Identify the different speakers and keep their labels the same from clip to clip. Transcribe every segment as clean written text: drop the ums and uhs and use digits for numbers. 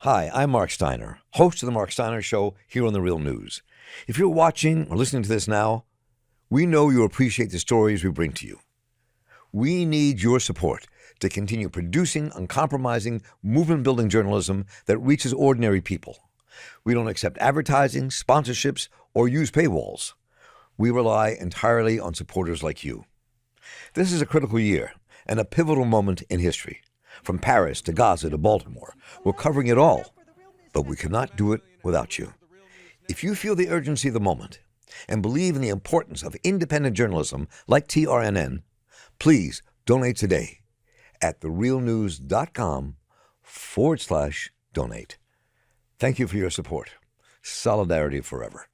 Speaker 1: Hi, I'm Marc Steiner, host of the Marc Steiner Show here on The Real News. If you're watching or listening to this now, we know you appreciate the stories we bring to you. We need your support to continue producing uncompromising, movement-building journalism that reaches ordinary people. We don't accept advertising, sponsorships, or use paywalls. We rely entirely on supporters like you. This is a critical year and a pivotal moment in history. From Paris to Gaza to Baltimore, we're covering it all, but we cannot do it without you. If you feel the urgency of the moment and believe in the importance of independent journalism like TRNN, please donate today at therealnews.com/donate. Thank you for your support. Solidarity forever.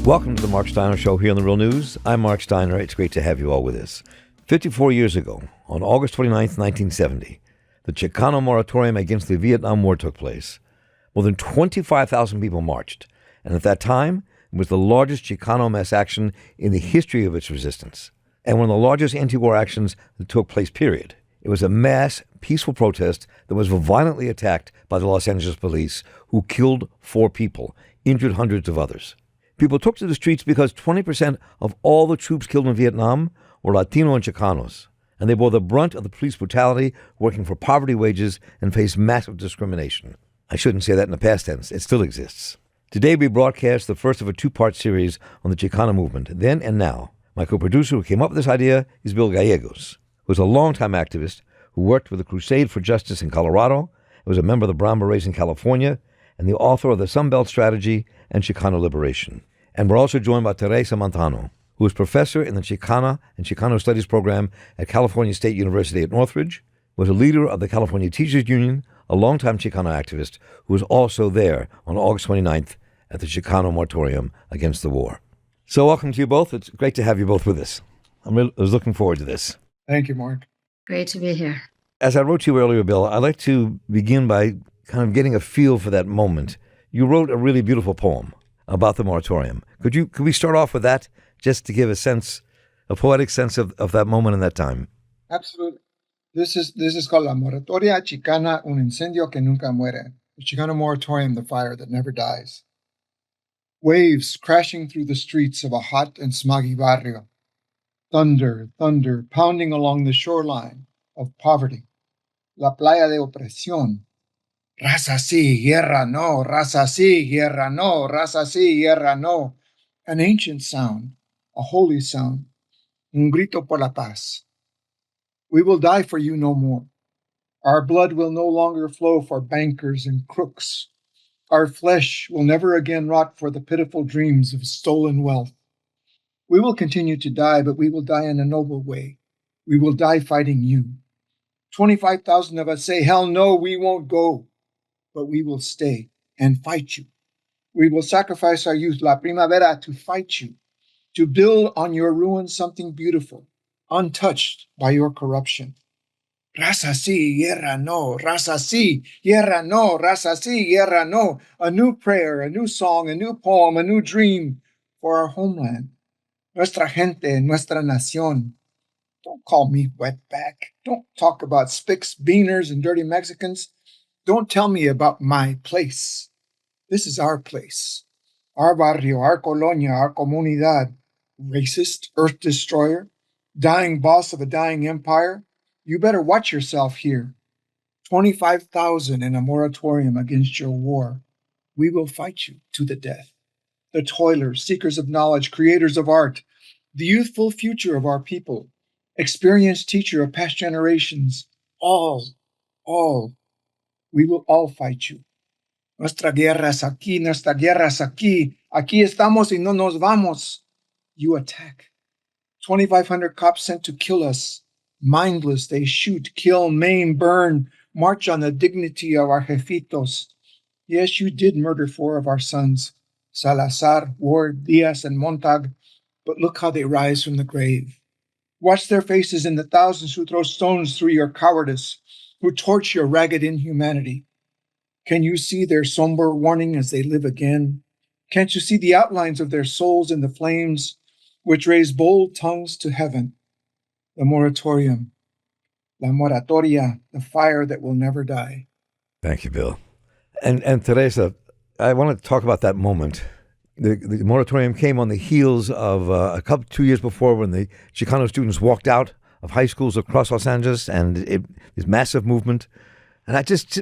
Speaker 1: Welcome to the Marc Steiner Show here on The Real News. I'm Marc Steiner. It's great to have you all with us. 54 years ago, on August 29th, 1970, the Chicano Moratorium against the Vietnam War took place. More than 25,000 people marched, and at that time, it was the largest Chicano mass action in the history of its resistance, and one of the largest anti-war actions that took place, period. It was a mass, peaceful protest that was violently attacked by the Los Angeles police, who killed 4 people, injured hundreds of others. People took to the streets because 20% of all the troops killed in Vietnam were Latino and Chicanos, and they bore the brunt of the police brutality, working for poverty wages, and faced massive discrimination. I shouldn't say that in the past tense. It still exists. Today we broadcast the first of a 2-part series on the Chicano movement, then and now. My co-producer who came up with this idea is Bill Gallegos, who was a longtime activist who worked with the Crusade for Justice in Colorado, was a member of the Brown Berets in California, and the author of the Sunbelt Strategy and Chicano Liberation. And we're also joined by Theresa Montaño, who is professor in the Chicana and Chicano Studies program at California State University at Northridge, was a leader of the California Teachers Union, a longtime Chicano activist who was also there on August 29th at the Chicano Moratorium against the war. So welcome to you both. It's great to have you both with us. I was looking forward to this.
Speaker 2: Thank you, Mark.
Speaker 3: Great to be here.
Speaker 1: As I wrote to you earlier, Bill, I'd like to begin by kind of getting a feel for that moment. You wrote a really beautiful poem about the moratorium. Could we start off with that, just to give a poetic sense of that moment and that time?
Speaker 2: Absolutely. This is called La Moratoria Chicana, un incendio que nunca muere. The Chicano Moratorium, the fire that never dies. Waves crashing through the streets of a hot and smoggy barrio. Thunder, thunder, pounding along the shoreline of poverty. La playa de opresión. Raza sí, guerra no, raza sí, guerra no, raza sí, guerra no. An ancient sound, a holy sound, un grito por la paz. We will die for you no more. Our blood will no longer flow for bankers and crooks. Our flesh will never again rot for the pitiful dreams of stolen wealth. We will continue to die, but we will die in a noble way. We will die fighting you. 25,000 of us say, hell no, we won't go. But we will stay and fight you. We will sacrifice our youth, La Primavera, to fight you, to build on your ruins something beautiful, untouched by your corruption. Raza sí, guerra no, raza sí, guerra no, raza sí, guerra no. A new prayer, a new song, a new poem, a new dream for our homeland. Nuestra gente, nuestra nación. Don't call me wetback. Don't talk about spicks, beaners, and dirty Mexicans. Don't tell me about my place. This is our place. Our barrio, our colonia, our comunidad. Racist, earth destroyer, dying boss of a dying empire. You better watch yourself here. 25,000 in a moratorium against your war. We will fight you to the death. The toilers, seekers of knowledge, creators of art, the youthful future of our people, experienced teacher of past generations, all. We will all fight you. Nuestra guerra es aquí, nuestra guerra es aquí. Aquí estamos y no nos vamos. You attack. 2,500 cops sent to kill us. Mindless, they shoot, kill, maim, burn, march on the dignity of our jefitos. Yes, you did murder 4 of our sons, Salazar, Ward, Diaz, and Montag, but look how they rise from the grave. Watch their faces in the thousands who throw stones through your cowardice, who torch your ragged inhumanity. Can you see their somber warning as they live again? Can't you see the outlines of their souls in the flames which raise bold tongues to heaven? The moratorium, la moratoria, the fire that will never die.
Speaker 1: Thank you, Bill. And Teresa, I want to talk about that moment. The moratorium came on the heels of 2 years before, when the Chicano students walked out of high schools across Los Angeles, and this massive movement. And I just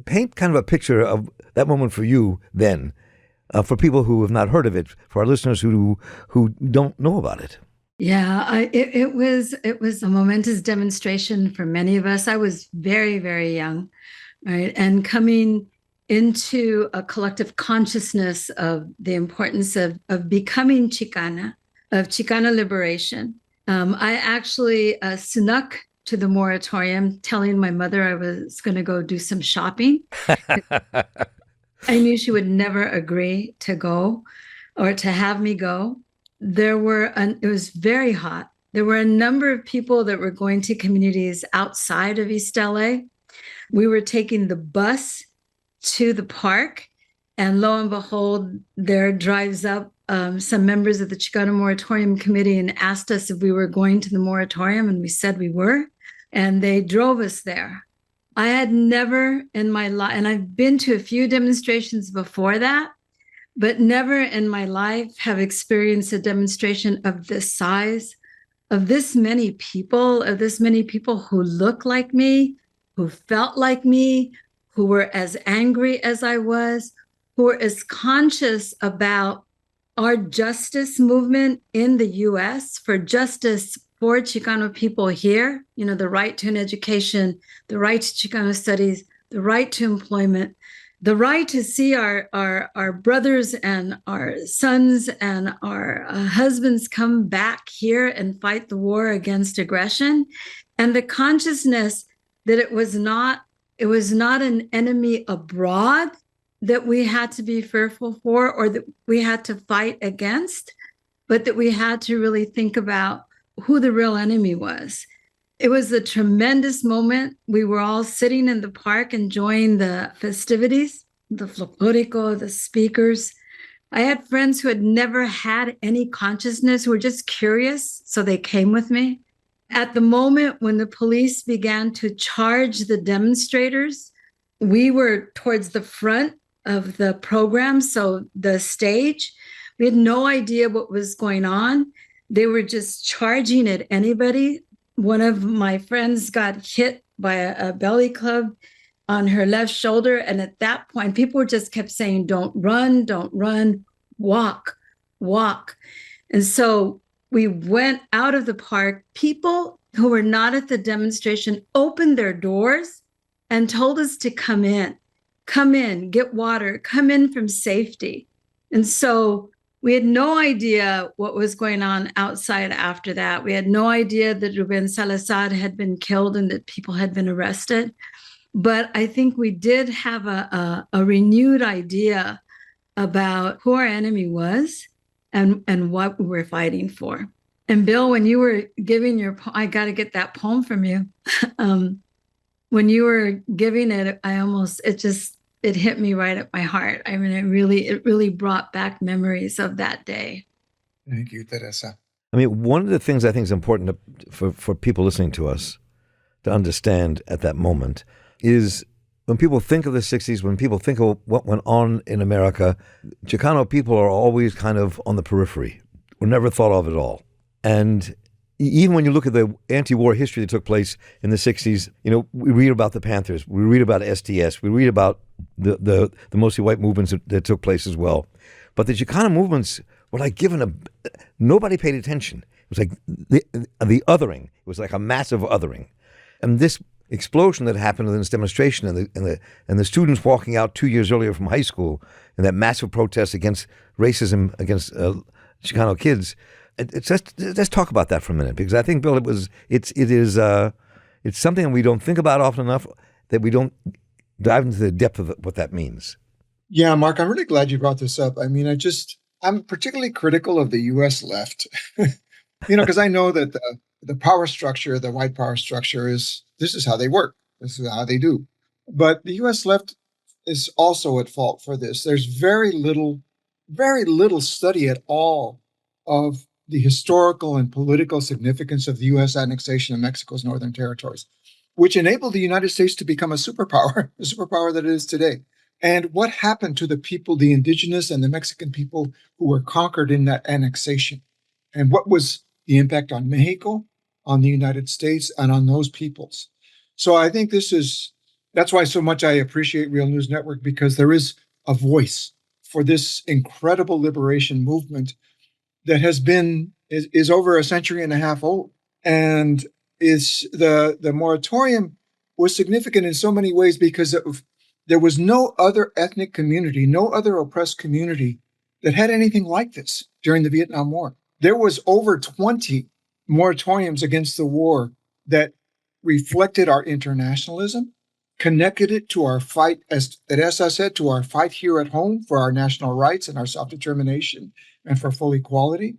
Speaker 1: paint kind of a picture of that moment for you then, for people who have not heard of it, for our listeners who don't know about it.
Speaker 3: Yeah, it was a momentous demonstration for many of us. I was very, very young, right? And coming into a collective consciousness of the importance of becoming Chicana, of Chicano liberation. I actually snuck to the moratorium, telling my mother I was going to go do some shopping. I knew she would never agree to go or to have me go. It was very hot. There were a number of people that were going to communities outside of East LA. We were taking the bus to the park, and lo and behold, there drives up some members of the Chicano Moratorium Committee and asked us if we were going to the moratorium, and we said we were, and they drove us there. I had never in my life, and I've been to a few demonstrations before that, but never in my life have experienced a demonstration of this size, of this many people who look like me, who felt like me, who were as angry as I was, who were as conscious about our justice movement in the U.S. for justice for Chicano people here, the right to an education, the right to Chicano studies, the right to employment, the right to see our brothers and our sons and our husbands come back here and fight the war against aggression, and the consciousness that it was not an enemy abroad that we had to be fearful for or that we had to fight against, but that we had to really think about who the real enemy was. It was a tremendous moment. We were all sitting in the park enjoying the festivities, the folklorico, the speakers. I had friends who had never had any consciousness, who were just curious, so they came with me. At the moment when the police began to charge the demonstrators, we were towards the front of the program, so the stage. We had no idea what was going on. They were just charging at anybody. One of my friends got hit by a belly club on her left shoulder. And at that point, people just kept saying, don't run, walk. And so we went out of the park. People who were not at the demonstration opened their doors and told us to come in, get water, come in from safety. And so we had no idea what was going on outside after that. We had no idea that Ruben Salazar had been killed and that people had been arrested. But I think we did have a renewed idea about who our enemy was and what we were fighting for. And Bill, when you were giving I got to get that poem from you. When you were giving it, it hit me right at my heart. I mean, it really brought back memories of that day.
Speaker 2: Thank you, Teresa.
Speaker 1: I mean, one of the things I think is important for people listening to us to understand at that moment is when people think of the 60s, when people think of what went on in America, Chicano people are always kind of on the periphery. We're never thought of at all. And even when you look at the anti-war history that took place in the 60s, we read about the Panthers, we read about STS, we read about the mostly white movements that took place as well. But the Chicano movements were like nobody paid attention. It was like the othering. It was like a massive othering. And this explosion that happened in this demonstration and the students walking out 2 years earlier from high school and that massive protest against racism against Chicano kids. Let's talk about that for a minute, because I think, Bill, it's something that we don't think about often enough, that we don't dive into the depth of what that means.
Speaker 2: Yeah, Mark, I'm really glad you brought this up. I mean, I'm particularly critical of the U.S. left, because I know that the power structure, the white power structure this is how they work. This is how they do. But the U.S. left is also at fault for this. There's very little very little study at all of the historical and political significance of the U.S. annexation of Mexico's northern territories, which enabled the United States to become a superpower, the superpower that it is today. And what happened to the people, the indigenous and the Mexican people who were conquered in that annexation? And what was the impact on Mexico, on the United States, and on those peoples? So I think that's why so much I appreciate Real News Network, because there is a voice for this incredible liberation movement that is over a century and a half old. And is the moratorium was significant in so many ways because there was no other ethnic community, no other oppressed community that had anything like this during the Vietnam War. There was over 20 moratoriums against the war that reflected our internationalism, connected it to our fight, as Theresa said, to our fight here at home for our national rights and our self-determination and for full equality.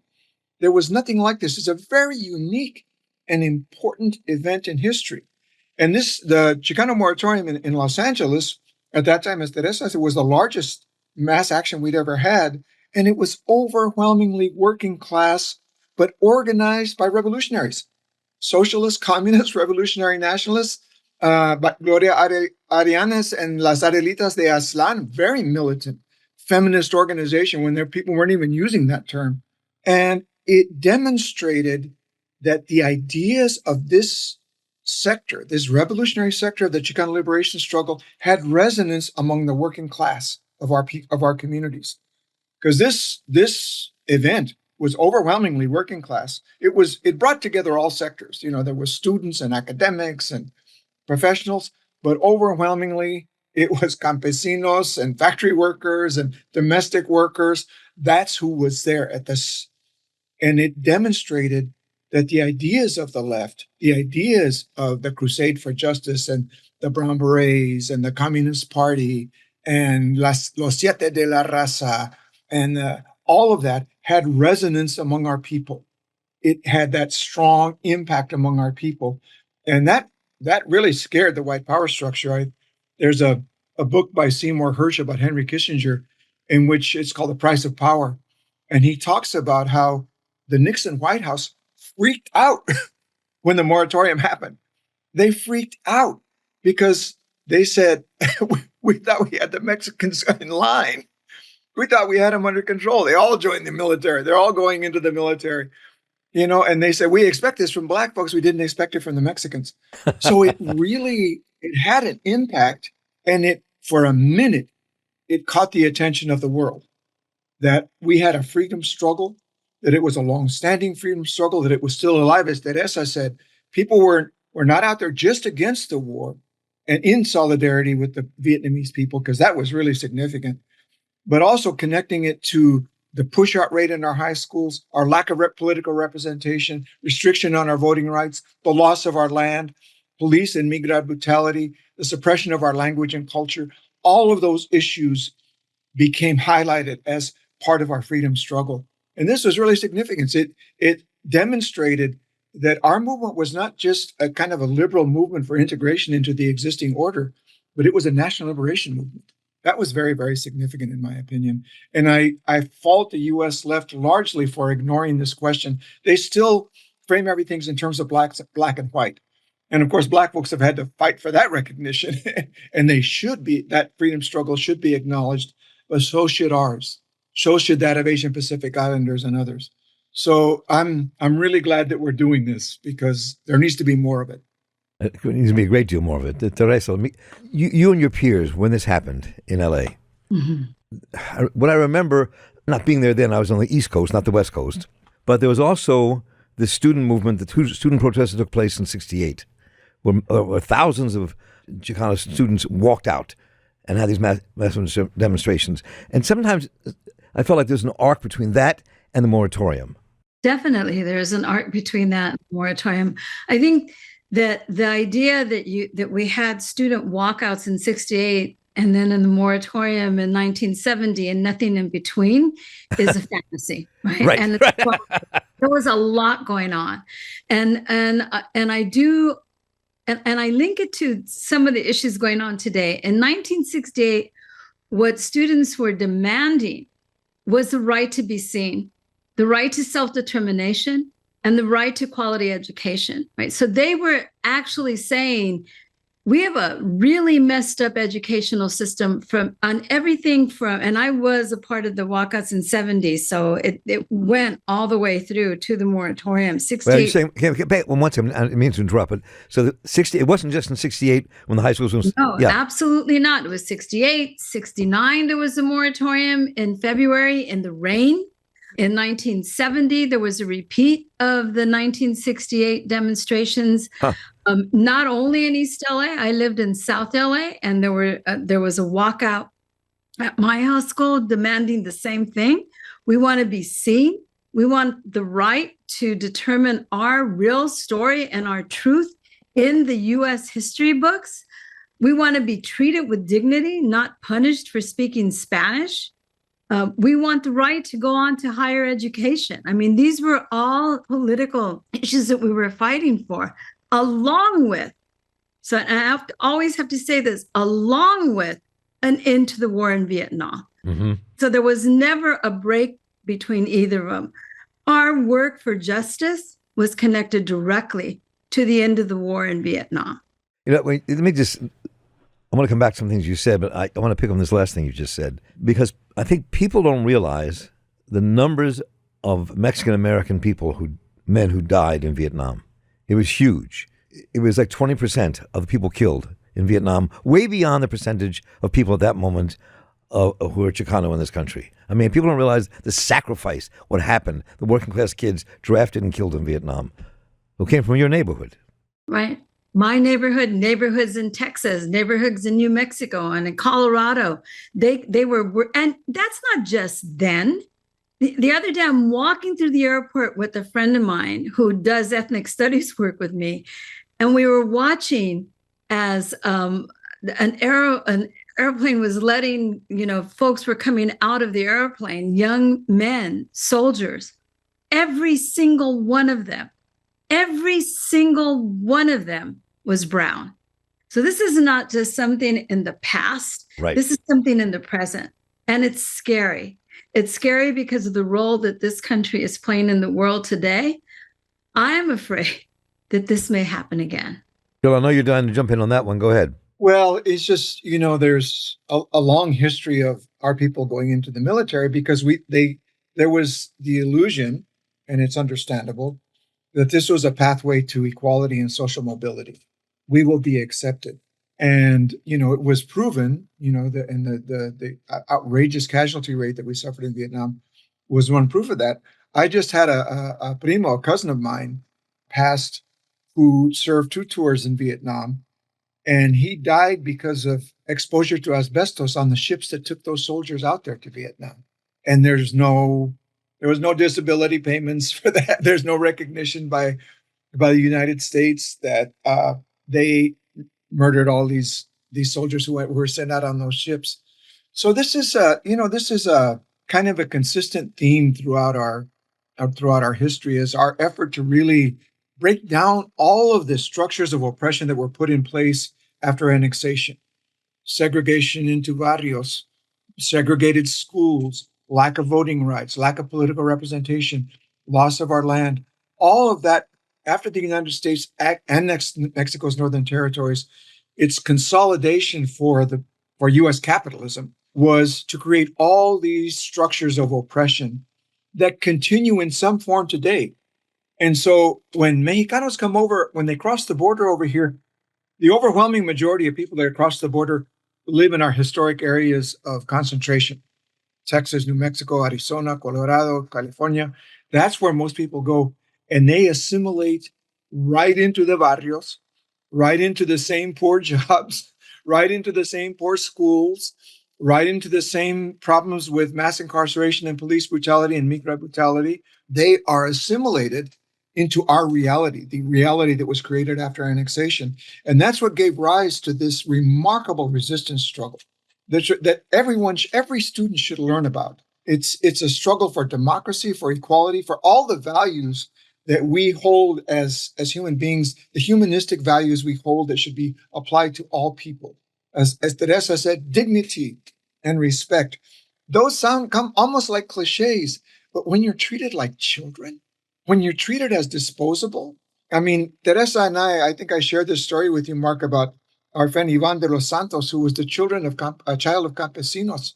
Speaker 2: There was nothing like this. It's a very unique and important event in history. And the Chicano Moratorium in Los Angeles, at that time, as Theresa said, was the largest mass action we'd ever had. And it was overwhelmingly working class, but organized by revolutionaries, socialists, communists, revolutionary nationalists, Gloria Arianes and Las Adelitas de Aztlán, very militant feminist organization when people weren't even using that term. And it demonstrated that the ideas of this sector, this revolutionary sector of the Chicano liberation struggle, had resonance among the working class of our communities. Because this event was overwhelmingly working class. It brought together all sectors. There were students and academics and professionals, but overwhelmingly it was campesinos and factory workers and domestic workers. That's who was there at this. And it demonstrated that the ideas of the left, the ideas of the Crusade for Justice and the Brown Berets and the Communist Party and Los Siete de la Raza and all of that had resonance among our people. It had that strong impact among our people. And that really scared the white power structure. There's a book by Seymour Hersh about Henry Kissinger in which it's called The Price of Power. And he talks about how the Nixon White House freaked out when the moratorium happened. They freaked out because they said, we thought we had the Mexicans in line. We thought we had them under control. They all joined the military. They're all going into the military. And they said, we expect this from Black folks. We didn't expect it from the Mexicans. So it had an impact. And for a minute, it caught the attention of the world that we had a freedom struggle, that it was a long-standing freedom struggle, that it was still alive. As Theresa said, people were not out there just against the war and in solidarity with the Vietnamese people, because that was really significant, but also connecting it to the push-out rate in our high schools, our lack of political representation, restriction on our voting rights, the loss of our land, police and migrant brutality, the suppression of our language and culture. All of those issues became highlighted as part of our freedom struggle. And this was really significant. It demonstrated that our movement was not just a kind of a liberal movement for integration into the existing order, but it was a national liberation movement. That was very, very significant in my opinion. And I fault the US left largely for ignoring this question. They still frame everything in terms of black and white. And of course, Black folks have had to fight for that recognition. And that freedom struggle should be acknowledged, but so should ours. So should that of Asian Pacific Islanders and others. So I'm really glad that we're doing this, because there needs to be more of it.
Speaker 1: It needs to be a great deal more of it. Theresa, you and your peers, when this happened in L.A., what I remember, not being there then, I was on the East Coast, not the West Coast, but there was also the student movement, the student protests that took place in '68, where thousands of Chicano students walked out and had these mass demonstrations. And sometimes I felt like there's an arc between that and the moratorium.
Speaker 3: Definitely, there's an arc between that and the moratorium. I think that the idea that we had student walkouts in '68 and then in the moratorium in 1970 and nothing in between is a fantasy, right?
Speaker 1: Right.
Speaker 3: And there was a lot going on, and I do. And I link it to some of the issues going on today. In 1968, what students were demanding was the right to be seen, the right to self-determination, and the right to quality education, right? So they were actually saying, we have a really messed up educational system on everything from, and I was a part of the walkouts in 70s, so it went all the way through to the moratorium. 68.
Speaker 1: Well, you're saying, one second, I didn't mean to interrupt, but so it wasn't just in 68 when the high schools was.
Speaker 3: No, absolutely not. It was 68, 69, there was a moratorium in February in the rain. In 1970, there was a repeat of the 1968 demonstrations. Huh. Not only in East LA, I lived in South LA, and there was a walkout at my house school demanding the same thing. We want to be seen. We want the right to determine our real story and our truth in the U.S. history books. We want to be treated with dignity, not punished for speaking Spanish. We want the right to go on to higher education. I mean, these were all political issues that we were fighting for, along with, so and I always have to say this, along with an end to the war in Vietnam. Mm-hmm. So there was never a break between either of them. Our work for justice was connected directly to the end of the war in Vietnam.
Speaker 1: Let me just, I want to come back to some things you said, but I want to pick on this last thing you just said, because I think people don't realize the numbers of Mexican-American men who died in Vietnam. It was huge. It was like 20% of the people killed in Vietnam, way beyond the percentage of people at that moment who are Chicano in this country. I mean, people don't realize the sacrifice, what happened, the working class kids drafted and killed in Vietnam, who came from your neighborhood.
Speaker 3: Right. My neighborhood, neighborhoods in Texas, neighborhoods in New Mexico and in Colorado, they were, and that's not just then. The other day, I'm walking through the airport with a friend of mine who does ethnic studies work with me, and we were watching as an airplane was letting, folks were coming out of the airplane, young men, soldiers, every single one of them was brown. So this is not just something in the past.
Speaker 1: Right.
Speaker 3: This is something in the present. And it's scary. It's scary because of the role that this country is playing in the world today. I am afraid that this may happen again.
Speaker 1: Bill, I know you're dying to jump in on that one. Go ahead.
Speaker 2: Well, it's just, there's a long history of our people going into the military because there was the illusion, and it's understandable, that this was a pathway to equality and social mobility. We will be accepted. And, it was proven, the outrageous casualty rate that we suffered in Vietnam was one proof of that. I just had a primo, a cousin of mine, passed who served 2 tours in Vietnam. And he died because of exposure to asbestos on the ships that took those soldiers out there to Vietnam. And there was no disability payments for that. There's no recognition by the United States that they murdered all these soldiers who were sent out on those ships. So this is a kind of a consistent theme throughout our history, is our effort to really break down all of the structures of oppression that were put in place after annexation. Segregation into barrios, segregated schools, lack of voting rights, lack of political representation, loss of our land, all of that after the United States annexed Mexico's northern territories. Its consolidation for U.S. capitalism was to create all these structures of oppression that continue in some form today. And so when Mexicanos come over, when they cross the border over here, the overwhelming majority of people that cross the border live in our historic areas of concentration. Texas, New Mexico, Arizona, Colorado, California. That's where most people go. And they assimilate right into the barrios, right into the same poor jobs, right into the same poor schools, right into the same problems with mass incarceration and police brutality and migrant brutality. They are assimilated into our reality, the reality that was created after annexation. And that's what gave rise to this remarkable resistance struggle that every student should learn about. It's a struggle for democracy, for equality, for all the values that we hold as human beings, the humanistic values we hold that should be applied to all people. As Theresa said, dignity and respect. those come almost like cliches, but when you're treated like children, when you're treated as disposable, I mean, Teresa and I think I shared this story with you, Mark, about our friend Ivan de los Santos, who was the children of a child of campesinos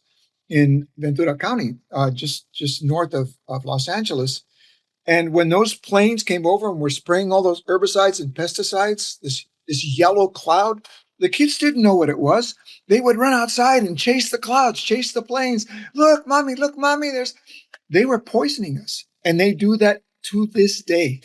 Speaker 2: in Ventura County, just north of Los Angeles. And when those planes came over and were spraying all those herbicides and pesticides, this yellow cloud, the kids didn't know what it was. They would run outside and chase the clouds, chase the planes. Look, mommy, they were poisoning us. And they do that to this day,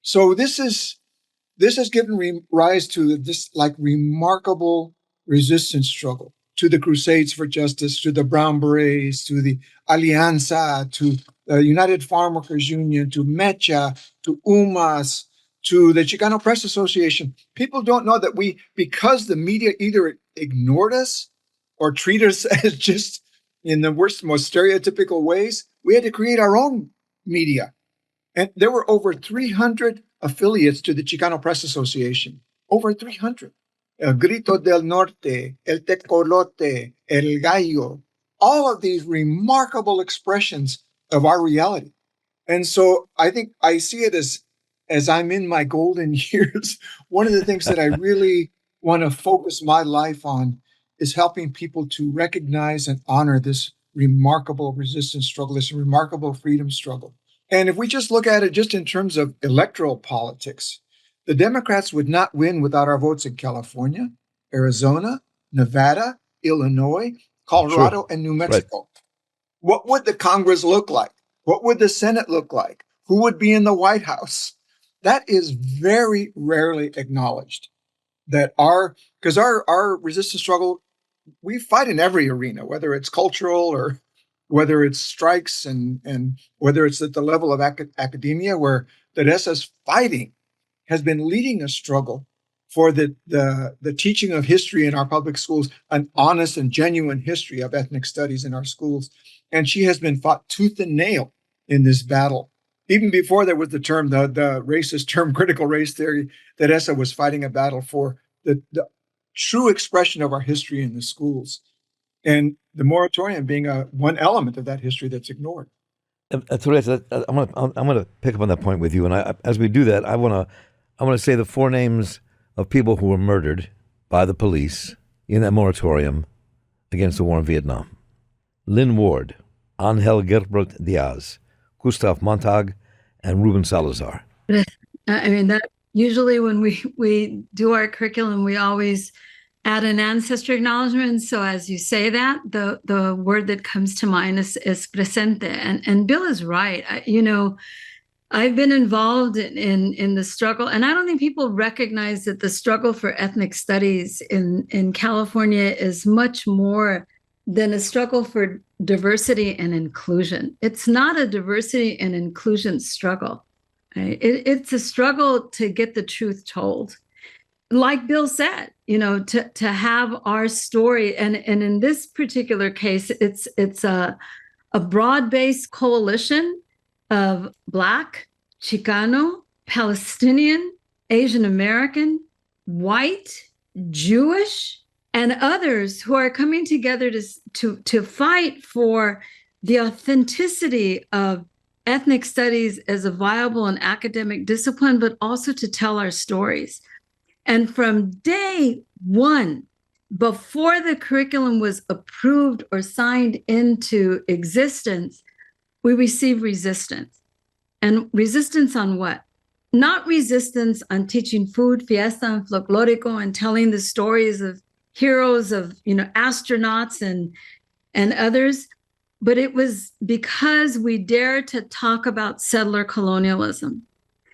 Speaker 2: So this has given rise to this like remarkable resistance struggle, to the Crusades for Justice, to the Brown Berets, to the Alianza, to the United Farm Workers Union, to Mecha, to UMAS, to the Chicano Press Association. People don't know that because the media either ignored us or treated us as just in the worst, most stereotypical ways, we had to create our own media. And there were over 300 affiliates to the Chicano Press Association, over 300. El Grito del Norte, El Tecolote, El Gallo, all of these remarkable expressions of our reality. And so I think I see it as I'm in my golden years, one of the things that I really want to focus my life on is helping people to recognize and honor this remarkable resistance struggle, this remarkable freedom struggle. And if we just look at it just in terms of electoral politics, the Democrats would not win without our votes in California, Arizona, Nevada, Illinois, Colorado, and New Mexico. Right. What would the Congress look like? What would the Senate look like? Who would be in the White House? That is very rarely acknowledged. Because our resistance struggle, we fight in every arena, whether it's cultural or whether it's strikes and whether it's at the level of academia, where Theresa's fighting has been leading a struggle for the teaching of history in our public schools, an honest and genuine history of ethnic studies in our schools. And she has been fought tooth and nail in this battle. Even before there was the term, the racist term, critical race theory, Teresa was fighting a battle for the true expression of our history in the schools. And the moratorium being one element of that history that's ignored.
Speaker 1: Teresa, I'm gonna pick up on that point with you, and as we do that, I want to say the four names of people who were murdered by the police in that moratorium against the war in Vietnam: Lynn Ward, Angel Gilbert Diaz, Gustav Montag, and Ruben Salazar.
Speaker 3: I mean, that usually when we do our curriculum, we always add an ancestry acknowledgement. So as you say that, the word that comes to mind is presente. And Bill is right. I've been involved in the struggle, and I don't think people recognize that the struggle for ethnic studies in California is much more than a struggle for diversity and inclusion. It's not a diversity and inclusion struggle. Right? It's a struggle to get the truth told. Like Bill said, to have our story, and in this particular case, it's a broad-based coalition of Black, Chicano, Palestinian, Asian American, white, Jewish, and others who are coming together to fight for the authenticity of ethnic studies as a viable and academic discipline, but also to tell our stories. And from day one, before the curriculum was approved or signed into existence, we received resistance. And resistance on what? Not resistance on teaching food, fiesta, and folklorico, and telling the stories of heroes of, astronauts and others. But it was because we dared to talk about settler colonialism,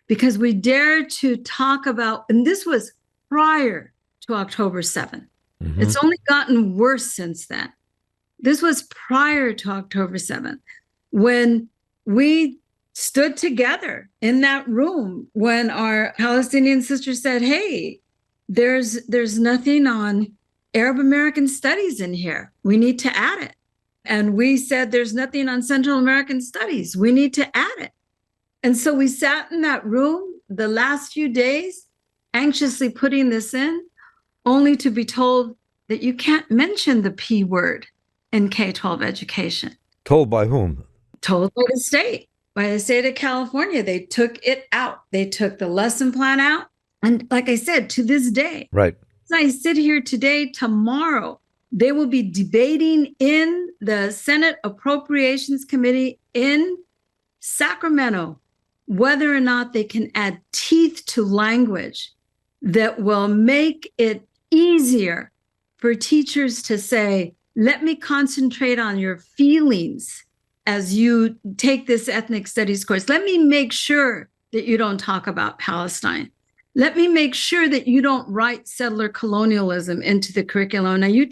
Speaker 3: because we dared to talk about, and this was prior to October 7th. Mm-hmm. It's only gotten worse since then. This was prior to October 7th, when we stood together in that room, when our Palestinian sisters said, hey, there's nothing on Arab American studies in here. We need to add it. And we said, there's nothing on Central American studies. We need to add it. And so we sat in that room the last few days, anxiously putting this in, only to be told that you can't mention the P word in K-12 education.
Speaker 1: Told by whom?
Speaker 3: Told by the state of California. They took it out. They took the lesson plan out. And like I said, to this day,
Speaker 1: Right.
Speaker 3: as I sit here today, tomorrow, they will be debating in the Senate Appropriations Committee in Sacramento whether or not they can add teeth to language that will make it easier for teachers to say, let me concentrate on your feelings as you take this ethnic studies course. Let me make sure that you don't talk about Palestine. Let me make sure that you don't write settler colonialism into the curriculum. Now, you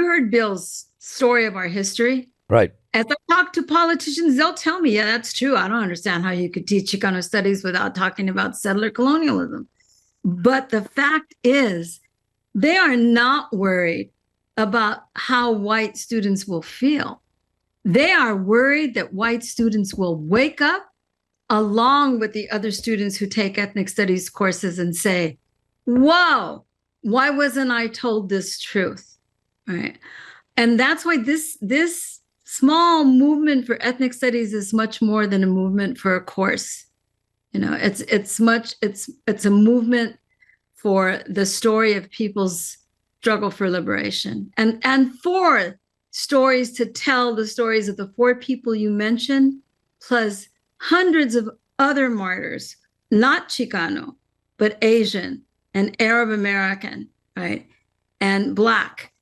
Speaker 3: heard Bill's story of our history.
Speaker 1: Right.
Speaker 3: As I talk to politicians, they'll tell me, yeah, that's true. I don't understand how you could teach Chicano studies without talking about settler colonialism. But the fact is, they are not worried about how white students will feel. They are worried that white students will wake up along with the other students who take ethnic studies courses and say, whoa, why wasn't I told this truth? Right. And that's why this small movement for ethnic studies is much more than a movement for a course. It's a movement for the story of people's struggle for liberation and for stories to tell the stories of the 4 people you mentioned, plus hundreds of other martyrs, not Chicano, but Asian and Arab American, right? And Black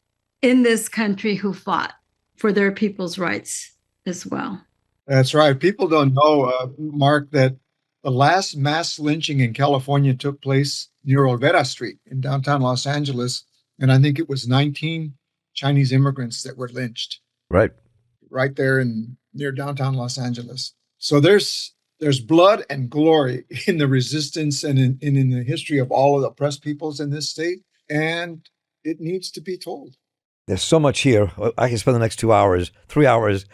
Speaker 3: in this country who fought for their people's rights as well.
Speaker 2: That's right. People don't know, Mark, that the last mass lynching in California took place near Olvera Street in downtown Los Angeles. And I think it was 19 Chinese immigrants that were lynched.
Speaker 1: Right.
Speaker 2: Right there near downtown Los Angeles. So there's blood and glory in the resistance and in the history of all of the oppressed peoples in this state. And it needs to be told.
Speaker 1: There's so much here. I can spend the next 2 hours, 3 hours,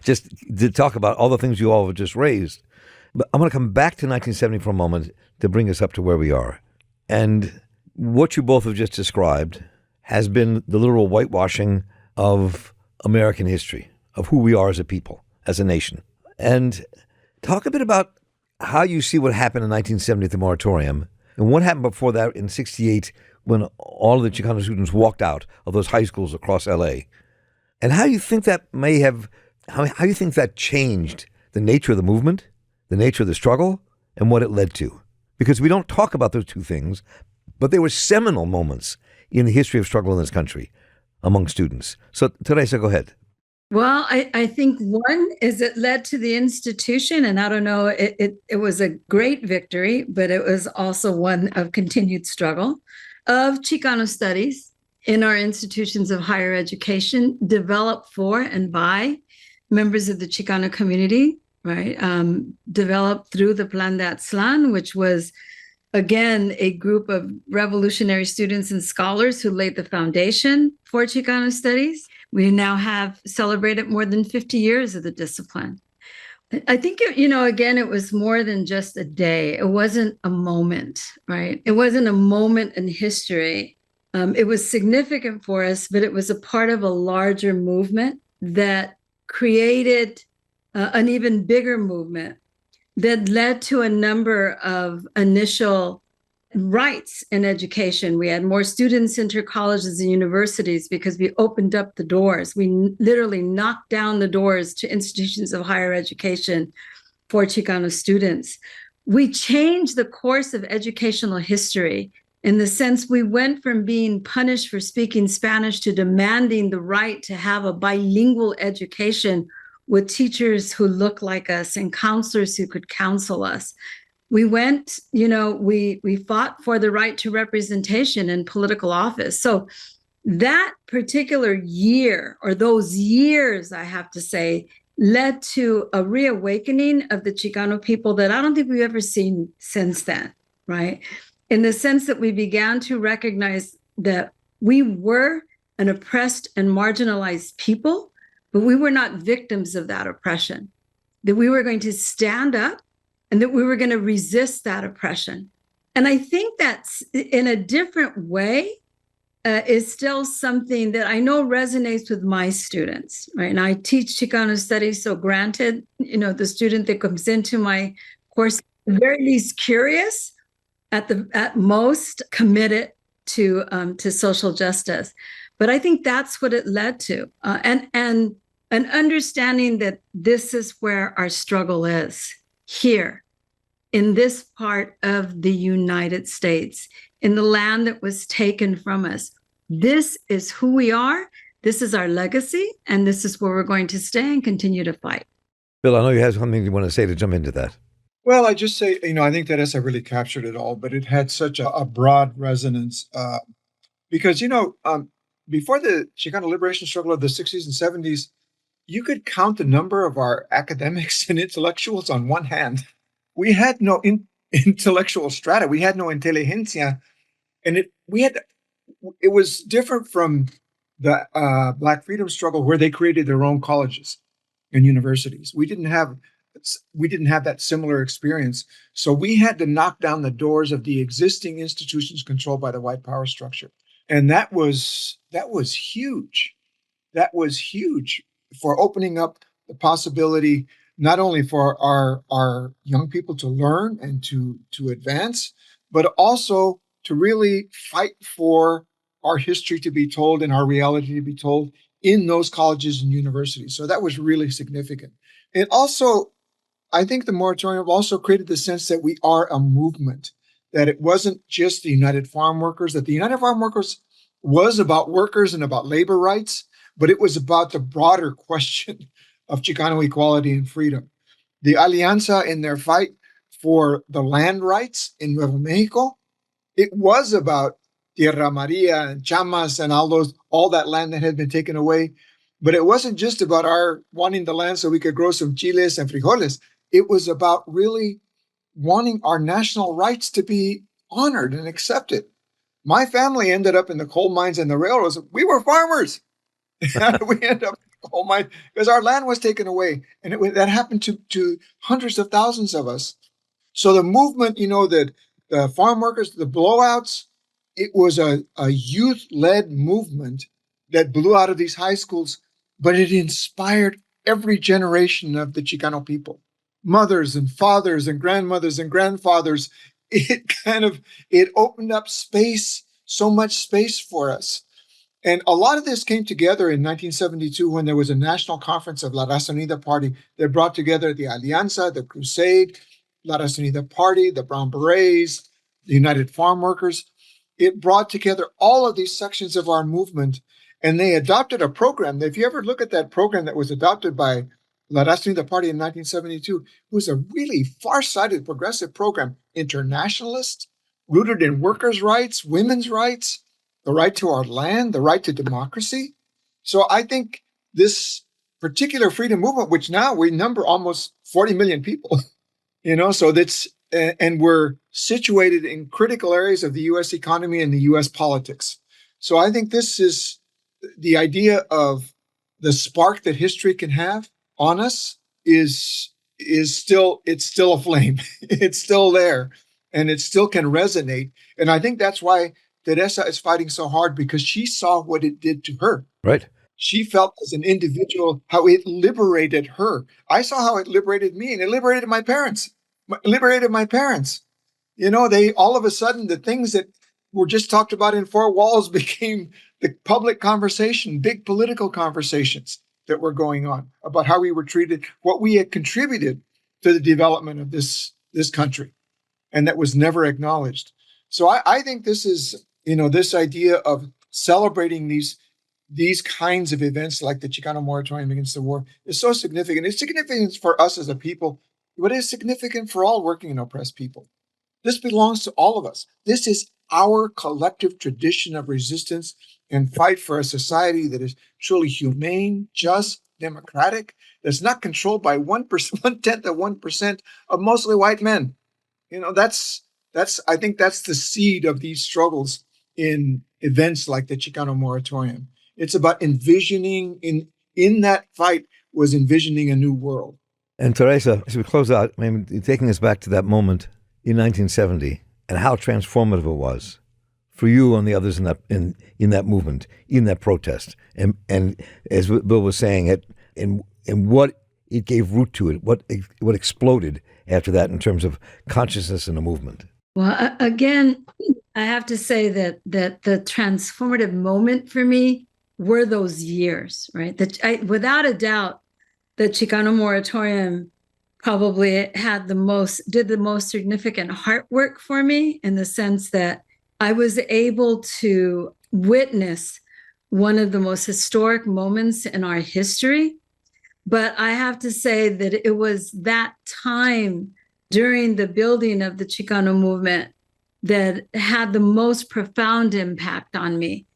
Speaker 1: just to talk about all the things you all have just raised. But I'm going to come back to 1970 for a moment to bring us up to where we are. And what you both have just described has been the literal whitewashing of American history, of who we are as a people, as a nation. And talk a bit about how you see what happened in 1970 at the moratorium and what happened before that in 68 when all of the Chicano students walked out of those high schools across L.A. And how you think that how you think that changed the nature of the movement, the nature of the struggle, and what it led to. Because we don't talk about those two things, but they were seminal moments in the history of struggle in this country among students. So, Theresa, go ahead.
Speaker 3: Well, I think one is it led to the institution, and I don't know, it was a great victory, but it was also one of continued struggle of Chicano studies in our institutions of higher education, developed for and by members of the Chicano community, right? Developed through the Plan de Aztlán, which was, again, a group of revolutionary students and scholars who laid the foundation for Chicano studies. We now have celebrated more than 50 years of the discipline. I think, again, it was more than just a day. It wasn't a moment, right? It wasn't a moment in history. It was significant for us, but it was a part of a larger movement that created an even bigger movement that led to a number of initial rights in education. We had more students enter colleges and universities because we opened up the doors. We literally knocked down the doors to institutions of higher education for Chicano students. We changed the course of educational history in the sense we went from being punished for speaking Spanish to demanding the right to have a bilingual education with teachers who look like us and counselors who could counsel us. We went, we fought for the right to representation in political office. So that particular year, or those years, I have to say, led to a reawakening of the Chicano people that I don't think we've ever seen since then, right? In the sense that we began to recognize that we were an oppressed and marginalized people, but we were not victims of that oppression, that we were going to stand up and that we were going to resist that oppression. And I think that's in a different way, is still something that I know resonates with my students, right? And I teach Chicano studies, so granted, the student that comes into my course, at the very least curious, at most committed to social justice. But I think that's what it led to, and an understanding that this is where our struggle is, here, in this part of the United States, in the land that was taken from us. This is who we are, this is our legacy, and this is where we're going to stay and continue to fight.
Speaker 1: Bill, I know you have something you want to say to jump into that.
Speaker 2: Well, I just say, I think Theresa really captured it all, but it had such a broad resonance because, before the Chicano liberation struggle of the 60s and 70s, you could count the number of our academics and intellectuals on one hand. We had no intellectual strata. We had no intelligentsia. And it was different from the Black freedom struggle, where they created their own colleges and universities. We didn't have that similar experience. So we had to knock down the doors of the existing institutions controlled by the white power structure. And that was huge. That was huge for opening up the possibility not only for our young people to learn and to advance, but also to really fight for our history to be told and our reality to be told in those colleges and universities. So that was really significant. It also, I think the moratorium also created the sense that we are a movement, that it wasn't just the United Farm Workers, that the United Farm Workers was about workers and about labor rights, but it was about the broader question of Chicano equality and freedom. The Alianza, in their fight for the land rights in Nuevo Mexico, it was about Tierra Maria and Chamas and all that land that had been taken away. But it wasn't just about our wanting the land so we could grow some chiles and frijoles. It was about really wanting our national rights to be honored and accepted. My family ended up in the coal mines and the railroads. We were farmers. How did we end up in the coal mines? Because our land was taken away. And that happened to hundreds of thousands of us. So the movement, that the farm workers, the blowouts, it was a youth-led movement that blew out of these high schools, but it inspired every generation of the Chicano people. Mothers and fathers and grandmothers and grandfathers. It opened up space, so much space for us. And a lot of this came together in 1972 when there was a national conference of La Raza Unida Party that brought together the Alianza, the Crusade, La Raza Unida Party, the Brown Berets, the United Farm Workers. It brought together all of these sections of our movement, and they adopted a program. If you ever look at that program that was adopted by La Raza Unida Party in 1972, it was a really far-sighted progressive program, internationalist, rooted in workers' rights, women's rights, the right to our land, the right to democracy. So I think this particular freedom movement, which now we number almost 40 million people, so that's, and we're situated in critical areas of the U.S. economy and the U.S. politics. So I think this is the idea of the spark that history can have on us is still a flame. It's still there, and it still can resonate. And I think that's why Theresa is fighting so hard, because she saw what it did to her.
Speaker 1: Right.
Speaker 2: She felt as an individual how it liberated her. I saw how it liberated me, and it liberated my parents. They all of a sudden, the things that were just talked about in four walls became the public conversation, big political conversations that were going on about how we were treated, what we had contributed to the development of this country, and that was never acknowledged. So I think this is, this idea of celebrating these kinds of events like the Chicano Moratorium against the war is so significant. It's significant for us as a people, but it's significant for all working and oppressed people. This belongs to all of us. This is our collective tradition of resistance and fight for a society that is truly humane, just, democratic, that's not controlled by 1%, 1/10 of 1% of mostly white men. I think that's the seed of these struggles in events like the Chicano Moratorium. It's about envisioning, in that fight was envisioning a new world.
Speaker 1: And Theresa, as we close out, taking us back to that moment in 1970 and how transformative it was for you and the others in that movement, in that protest, and as Bill was saying, and what it gave root to it, what exploded after that in terms of consciousness in the movement?
Speaker 3: Well, again, I have to say that the transformative moment for me were those years, right? Without a doubt, the Chicano Moratorium probably did the most significant heart work for me, in the sense that I was able to witness one of the most historic moments in our history. But I have to say that it was that time during the building of the Chicano movement that had the most profound impact on me.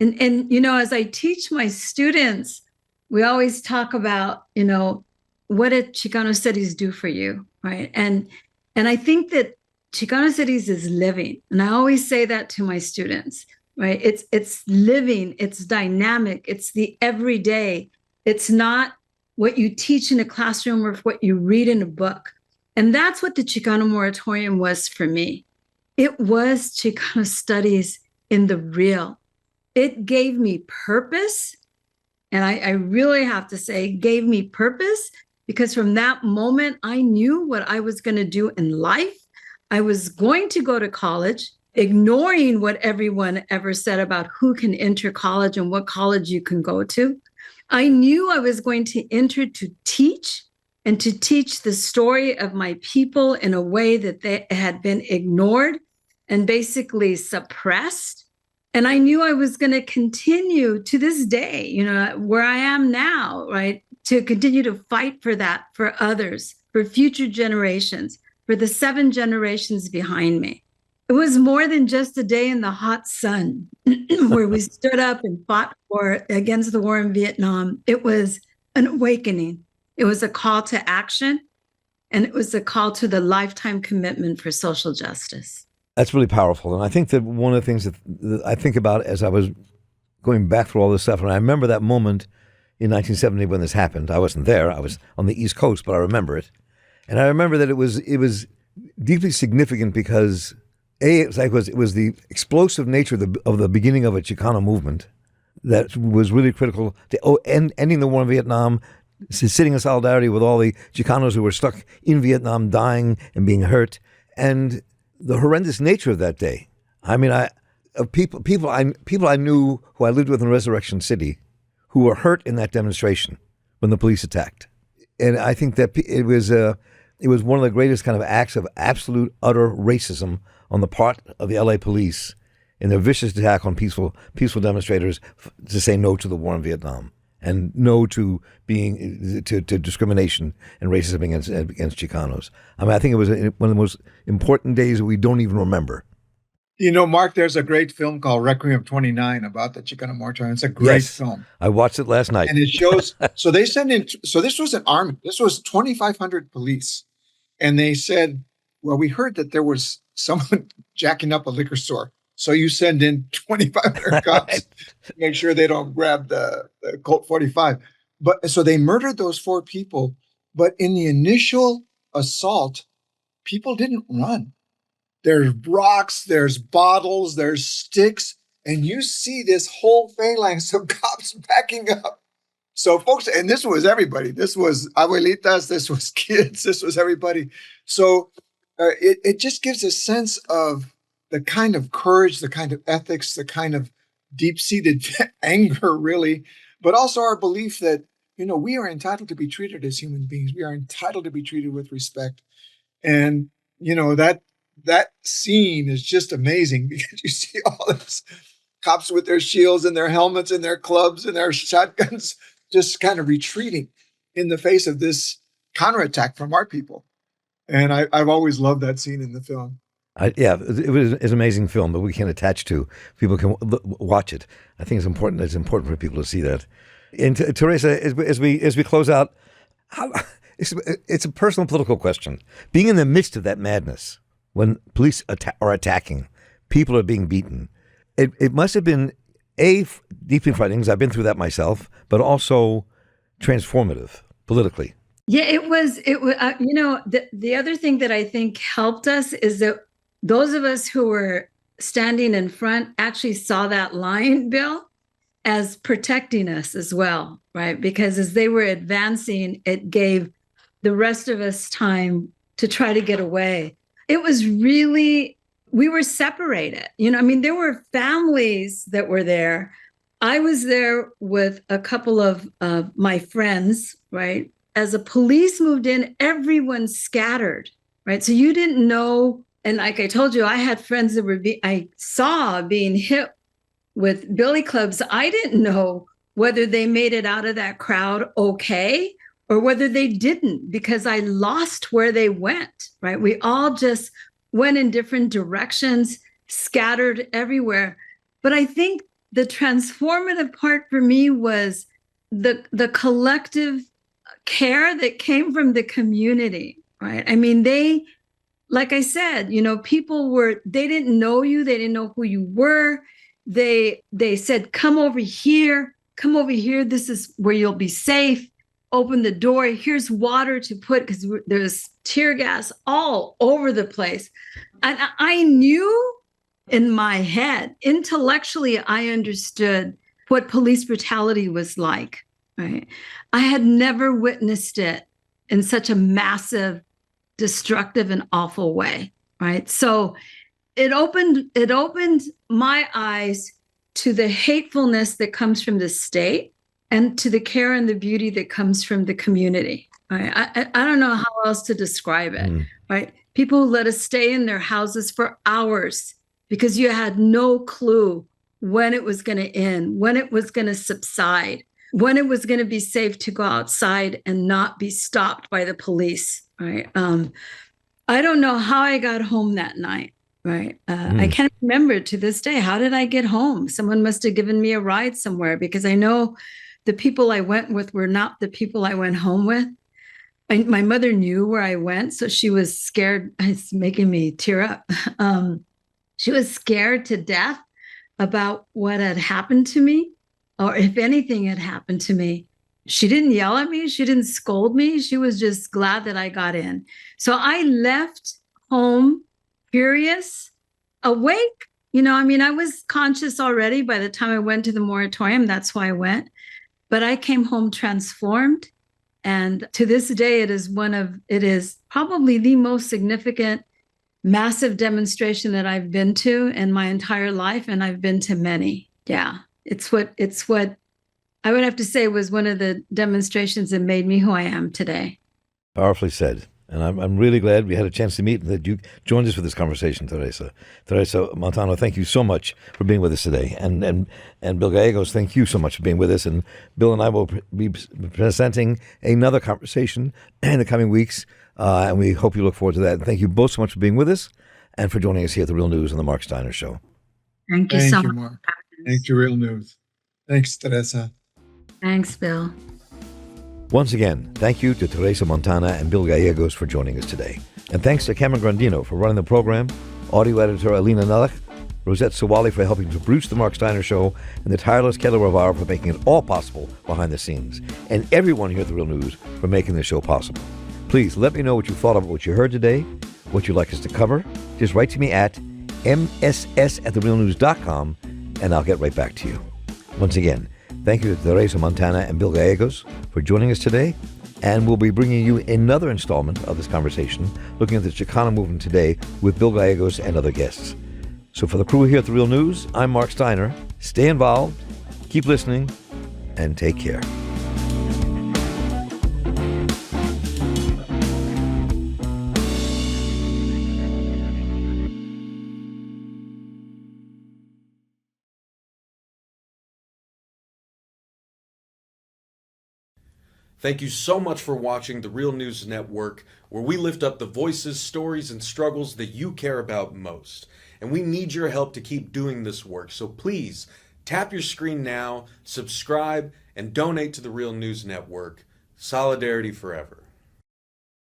Speaker 3: And as I teach my students, we always talk about, what did Chicano studies do for you, right? And I think that Chicano studies is living. And I always say that to my students, right? It's living, it's dynamic, it's the everyday. It's not what you teach in a classroom or what you read in a book. And that's what the Chicano Moratorium was for me. It was Chicano studies in the real. It gave me purpose. And I really have to say, gave me purpose, because from that moment, I knew what I was going to do in life. I was going to go to college, ignoring what everyone ever said about who can enter college and what college you can go to. I knew I was going to enter to teach, and to teach the story of my people in a way that they had been ignored and basically suppressed. And I knew I was going to continue to this day, where I am now, right? To continue to fight for that, for others, for future generations, for the 7 generations behind me. It was more than just a day in the hot sun where we stood up and fought against the war in Vietnam. It was an awakening. It was a call to action, and it was a call to the lifetime commitment for social justice.
Speaker 1: That's really powerful. And I think that one of the things that I think about as I was going back through all this stuff, and I remember that moment in 1970 when this happened. I wasn't there. I was on the East Coast, but I remember it. And I remember that it was deeply significant because it was the explosive nature of the beginning of a Chicano movement that was really critical to ending the war in Vietnam, sitting in solidarity with all the Chicanos who were stuck in Vietnam, dying and being hurt, and the horrendous nature of that day. I mean, people I knew who I lived with in Resurrection City, who were hurt in that demonstration when the police attacked, and I think that it was one of the greatest kind of acts of absolute utter racism on the part of the LA police in their vicious attack on peaceful demonstrators to say no to the war in Vietnam and no to to discrimination and racism against Chicanos. I mean, I think it was one of the most important days that we don't even remember.
Speaker 2: Mark, there's a great film called Requiem 29 about the Chicano Moratorium. It's a great film.
Speaker 1: I watched it last night.
Speaker 2: And it shows, so they send in, so this was an army. This was 2,500 police. And they said, well, we heard that there was someone jacking up a liquor store. So you send in 2,500 cops to make sure they don't grab the Colt 45. But so they murdered those 4 people. But in the initial assault, people didn't run. There's rocks, there's bottles, there's sticks, and you see this whole phalanx of cops backing up. So folks, and this was everybody. This was abuelitas, this was kids, this was everybody. So it just gives a sense of the kind of courage, the kind of ethics, the kind of deep-seated anger, really, but also our belief that, we are entitled to be treated as human beings. We are entitled to be treated with respect. And, that scene is just amazing because you see all these cops with their shields and their helmets and their clubs and their shotguns just kind of retreating in the face of this counterattack from our people. And I've always loved that scene in the film.
Speaker 1: It was an amazing film that we can attach to. People can watch it. I think it's important. It's important for people to see that. And Theresa, as we close out, it's a personal political question. Being in the midst of that madness, when police are attacking, people are being beaten, it must have been deeply frightening, because I've been through that myself, but also transformative politically.
Speaker 3: Yeah, it was. The other thing that I think helped us is that those of us who were standing in front actually saw that line, Bill, as protecting us as well, right? Because as they were advancing, it gave the rest of us time to try to get away. It was really, we were separated. I mean, there were families that were there. I was there with a couple of my friends, right? As the police moved in, everyone scattered, right? So you didn't know. And like I told you, I had friends that I saw being hit with billy clubs. I didn't know whether they made it out of that crowd okay or whether they didn't, because I lost where they went, right? We all just went in different directions, scattered everywhere. But I think the transformative part for me was the collective care that came from the community, right? I mean, like I said, people they didn't know you. They didn't know who you were. They said, come over here. This is where you'll be safe. Open the door. Here's water to put, because there's tear gas all over the place. And I knew in my head, intellectually, I understood what police brutality was like, right? I had never witnessed it in such a massive, destructive and awful way, right? So it opened my eyes to the hatefulness that comes from the state and to the care and the beauty that comes from the community. Right? I don't know how else to describe it, right? People who let us stay in their houses for hours because you had no clue when it was going to end, when it was going to subside, when it was going to be safe to go outside and not be stopped by the police, right? I don't know how I got home that night, right? I can't remember to this day. How did I get home? Someone must have given me a ride somewhere, because I know the people I went with were not the people I went home with. My mother knew where I went, so she was scared. It's making me tear up. She was scared to death about what had happened to me, or if anything had happened to me. She didn't yell at me. She didn't scold me. She was just glad that I got in. So I left home curious, awake. I was conscious already by the time I went to the moratorium. That's why I went. But I came home transformed. And to this day, it is probably the most significant, massive demonstration that I've been to in my entire life. And I've been to many. Yeah. It's what I would have to say was one of the demonstrations that made me who I am today.
Speaker 1: Powerfully said. And I'm really glad we had a chance to meet and that you joined us for this conversation, Theresa. Theresa Montaño, thank you so much for being with us today. And Bill Gallegos, thank you so much for being with us. And Bill and I will be presenting another conversation in the coming weeks. And we hope you look forward to that. And thank you both so much for being with us and for joining us here at The Real News on the Marc Steiner Show.
Speaker 3: Thank you so much.
Speaker 2: Mark. Thank you, Real News. Thanks, Theresa.
Speaker 3: Thanks, Bill.
Speaker 1: Once again, thank you to Theresa Montaño and Bill Gallegos for joining us today. And thanks to Cameron Granadino for running the program, audio editor Alina Nehlich, Rosette Sawali for helping to produce the Marc Steiner Show, and the tireless Kelly Rivara for making it all possible behind the scenes, and everyone here at The Real News for making the show possible. Please let me know what you thought about what you heard today, what you'd like us to cover. Just write to me at mss@therealnews.com, and I'll get right back to you. Once again, thank you to Theresa Montaño and Bill Gallegos for joining us today. And we'll be bringing you another installment of this conversation, looking at the Chicano movement today with Bill Gallegos and other guests. So for the crew here at The Real News, I'm Marc Steiner. Stay involved, keep listening, and take care.
Speaker 4: Thank you so much for watching The Real News Network, where we lift up the voices, stories, and struggles that you care about most. And we need your help to keep doing this work. So please, tap your screen now, subscribe, and donate to The Real News Network. Solidarity forever.